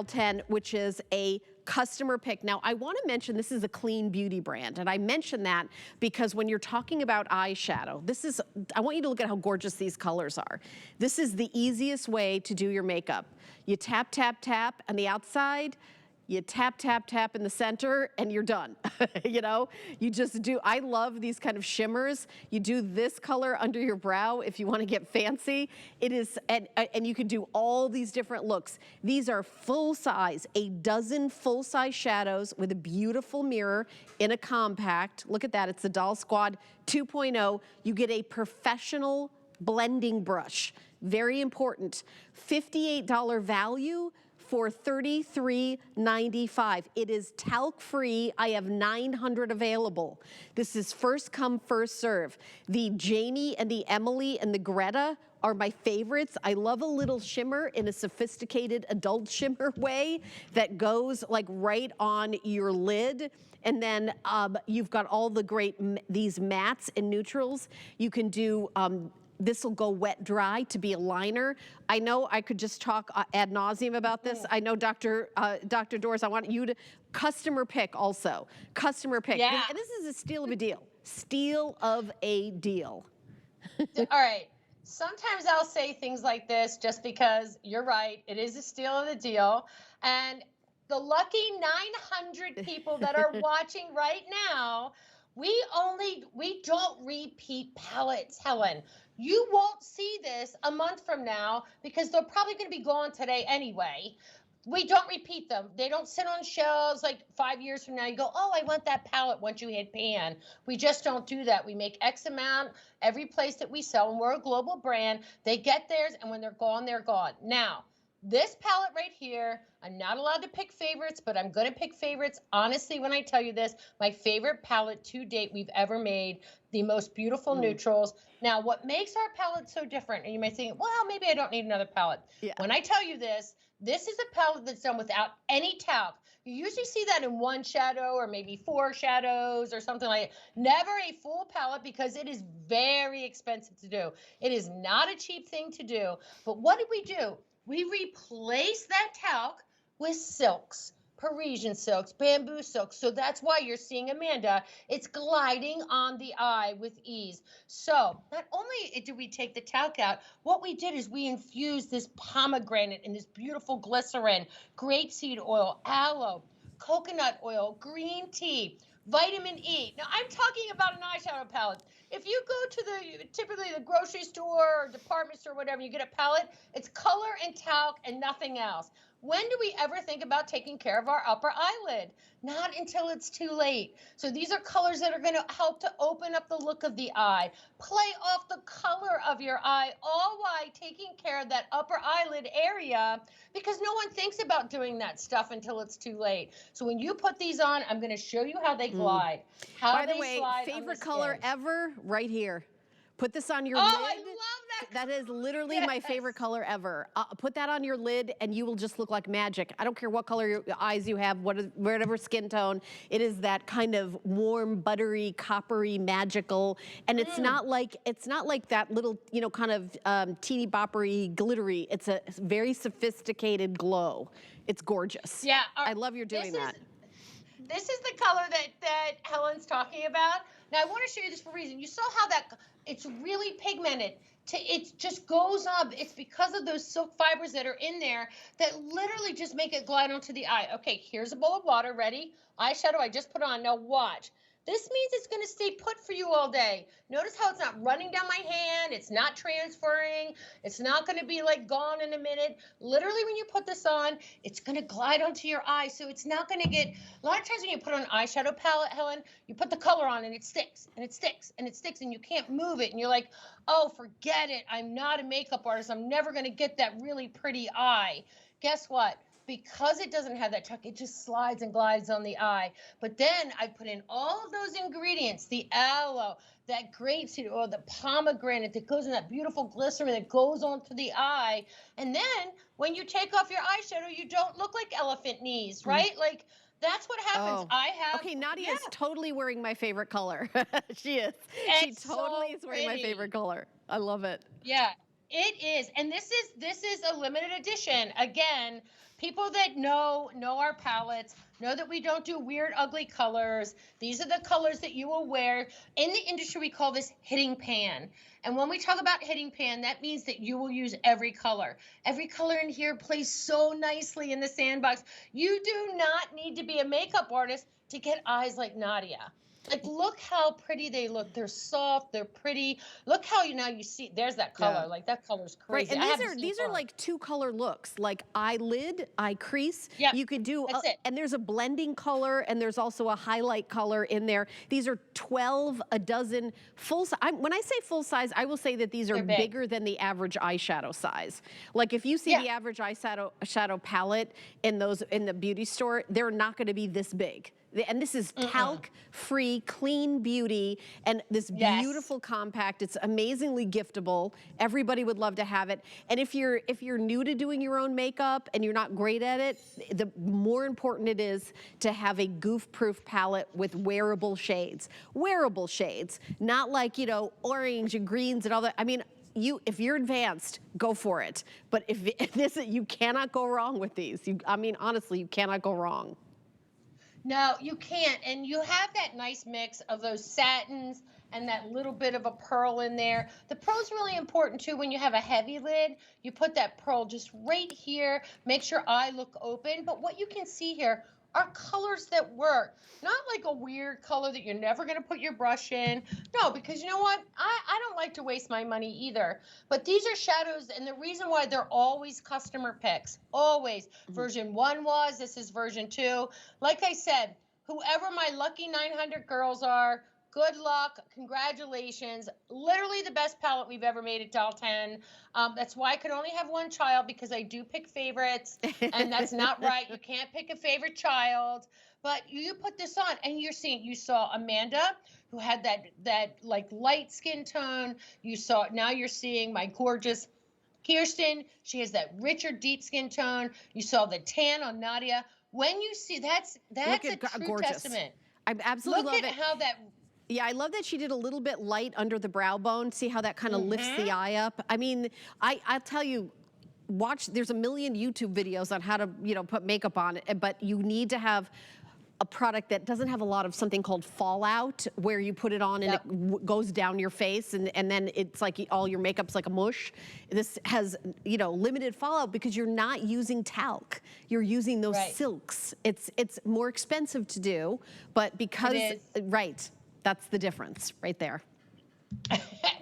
10, which is a customer pick. Now, I want to mention this is a clean beauty brand, and I mention that because when you're talking about eyeshadow, I want you to look at how gorgeous these colors are. This is the easiest way to do your makeup. You tap, tap, tap on the outside, you tap, tap, tap in the center, and you're done. You know, you just do, I love these kind of shimmers. You do this color under your brow if you want to get fancy. It is, and you can do all these different looks. These are full size, a dozen full size shadows with a beautiful mirror in a compact. Look at that, it's the Doll Squad 2.0. You get a professional blending brush. Very important. $58 value for $33.95. It is talc free. I have 900 available. This is first come, first serve. The Jamie and the Emily and the Greta are my favorites. I love a little shimmer in a sophisticated adult shimmer way that goes like right on your lid. And then you've got all the great, these mattes and neutrals. You can do, this will go wet dry to be a liner. I know I could just talk ad nauseum about this. I know Dr. Doris, I want you to customer pick also. Customer pick. Yeah. And this is a steal of a deal. Steal of a deal. All right. Sometimes I'll say things like this just because you're right. It is a steal of the deal. And the lucky 900 people that are watching right now, we don't repeat palettes, Helen. You won't see this a month from now because they're probably going to be gone today anyway. We don't repeat them. They don't sit on shelves like 5 years from now. You go, oh, I want that palette once you hit pan. We just don't do that. We make X amount every place that we sell, and we're a global brand. They get theirs, and when they're gone, they're gone. Now, this palette right here, I'm not allowed to pick favorites, but I'm going to pick favorites. Honestly, when I tell you this, my favorite palette to date we've ever made, the most beautiful neutrals. Now, what makes our palette so different, and you might think, well, maybe I don't need another palette. Yeah. When I tell you this is a palette that's done without any talc. You usually see that in one shadow or maybe 4 shadows or something like that. Never a full palette because it is very expensive to do. It is not a cheap thing to do. But what did we do? We replaced that talc with silks, Parisian silks, bamboo silks. So that's why you're seeing Amanda. It's gliding on the eye with ease. So not only did we take the talc out, what we did is we infused this pomegranate in this beautiful glycerin, grapeseed oil, aloe, coconut oil, green tea, vitamin E. Now I'm talking about an eyeshadow palette. If you go to typically the grocery store or department store, whatever, you get a palette, it's color and talc and nothing else. When do we ever think about taking care of our upper eyelid? Not until it's too late. So these are colors that are going to help to open up the look of the eye, play off the color of your eye, all while taking care of that upper eyelid area, because no one thinks about doing that stuff until it's too late. So when you put these on, I'm going to show you how they glide. By the way, favorite color ever, right here. Put this on your lid. Oh, I love that. That is literally my favorite color ever. Put that on your lid and you will just look like magic. I don't care what color your eyes you have, whatever skin tone. It is that kind of warm, buttery, coppery, magical. And it's not like that little, you know, kind of teeny boppery, glittery. It's a very sophisticated glow. It's gorgeous. Yeah. I love you're doing that. This is the color that Helen's talking about. Now, I want to show you this for a reason. You saw how it's really pigmented. It just goes up. It's because of those silk fibers that are in there that literally just make it glide onto the eye. Okay, here's a bowl of water. Ready? Eyeshadow I just put on. Now watch. This means it's going to stay put for you all day. Notice how it's not running down my hand. It's not transferring. It's not going to be like gone in a minute. Literally, when you put this on, it's going to glide onto your eye. So it's not going to get, a lot of times when you put on an eyeshadow palette, Helen, you put the color on and it sticks and it sticks and it sticks and you can't move it. And you're like, oh, forget it. I'm not a makeup artist. I'm never going to get that really pretty eye. Guess what? Because it doesn't have that talc, it just slides and glides on the eye. But then I put in all of those ingredients, the aloe, that grapeseed oil, the pomegranate that goes in that beautiful glycerin that goes onto the eye. And then when you take off your eyeshadow, you don't look like elephant knees, right? Like, that's what happens. Okay, Nadia is totally wearing my favorite color. She is. She totally is wearing my favorite color. I love it. Yeah. It is, and this is a limited edition. Again, people that know our palettes know that we don't do weird, ugly colors. These are the colors that you will wear. In the industry, we call this hitting pan. And when we talk about hitting pan, that means that you will use every color. Every color in here plays so nicely in the sandbox. You do not need to be a makeup artist to get eyes like Nadia. Like, look how pretty they look. They're soft, they're pretty. Look how you see, there's that color. Yeah. Like, that color's Right, crazy. and these are like 2-color looks, like eyelid, eye crease. Yeah, You could do, that's it. and there's a blending color, and there's also a highlight color in there. These are 12 a dozen full size. When I say full size, I will say that these are They're big. bigger than the average eyeshadow size. Like, if you see Yeah. the average eyeshadow palette in the beauty store, they're not going to be this big. And this is talc-free, clean beauty, and this Yes. beautiful compact. It's amazingly giftable. Everybody would love to have it. And if you're new to doing your own makeup and you're not great at it, the more important it is to have a goof-proof palette with wearable shades. Wearable shades, not like, you know, orange and greens and all that. I mean, if you're advanced, go for it. But if you cannot go wrong with these. I mean, honestly, you cannot go wrong. No, you can't. And you have that nice mix of those satins and that little bit of a pearl in there. The pearl's really important too. When you have a heavy lid, you put that pearl just right here, makes your eye look open. But what you can see here are colors that work. Not like a weird color that you're never gonna put your brush in. No, because you know what? I don't like to waste my money either. But these are shadows, and the reason why they're always customer picks, always. Version 1 was, this is version 2. Like I said, whoever my lucky 900 girls are, good luck, congratulations. Literally the best palette we've ever made at Doll 10. That's why I could only have one child, because I do pick favorites, and that's not right. You can't pick a favorite child. But you put this on, and you saw Amanda, who had that like light skin tone. Now you're seeing my gorgeous Kirsten. She has that richer, deep skin tone. You saw the tan on Nadia. When you see, that's a true gorgeous. testament. I absolutely love it. Look at how that. Yeah, I love that she did a little bit light under the brow bone. See how that kind of lifts the eye up? I mean, I'll tell you, there's a million YouTube videos on how to, you know, put makeup on it, but you need to have a product that doesn't have a lot of something called fallout, where you put it on and it goes down your face, and then it's like all your makeup's like a mush. This has, you know, limited fallout because you're not using talc. You're using those silks. It's more expensive to do, but because, that's the difference right there.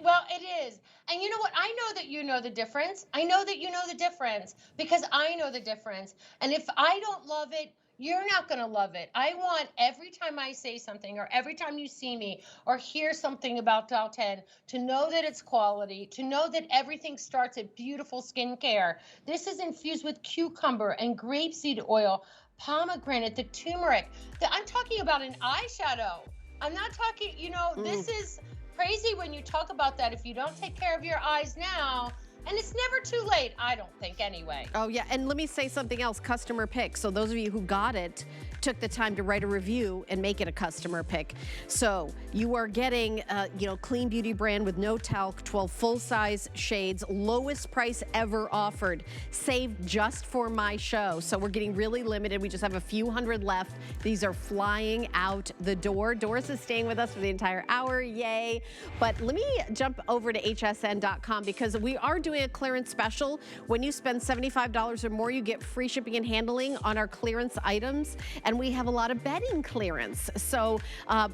Well, it is. And you know what? I know that you know the difference. I know that you know the difference because I know the difference. And if I don't love it, you're not going to love it. I want every time I say something, or every time you see me or hear something about Doll 10, to know that it's quality, to know that everything starts at beautiful skincare. This is infused with cucumber and grapeseed oil, pomegranate, the turmeric. I'm talking about an eyeshadow. I'm not talking, you know, this is crazy when you talk about that. If you don't take care of your eyes now, and it's never too late, I don't think, anyway. Oh, yeah, and let me say something else, customer pick. So those of you who got it took the time to write a review and make it a customer pick. So you are getting, you know, clean beauty brand with no talc, 12 full-size shades, lowest price ever offered, saved just for my show. So we're getting really limited. We just have a few hundred left. These are flying out the door. Doris is staying with us for the entire hour, yay. But let me jump over to hsn.com, because we are doing a clearance special. When you spend $75 or more, you get free shipping and handling on our clearance items. And we have a lot of bedding clearance. So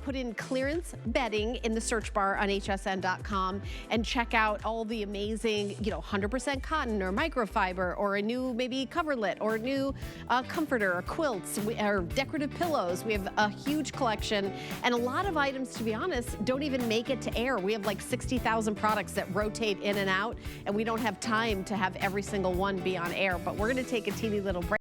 put in clearance bedding in the search bar on hsn.com and check out all the amazing, you know, 100% cotton or microfiber, or a new maybe coverlet, or a new comforter or quilts, or decorative pillows. We have a huge collection, and a lot of items, to be honest, don't even make it to air. We have like 60,000 products that rotate in and out, and we don't have time to have every single one be on air. But we're going to take a teeny little break.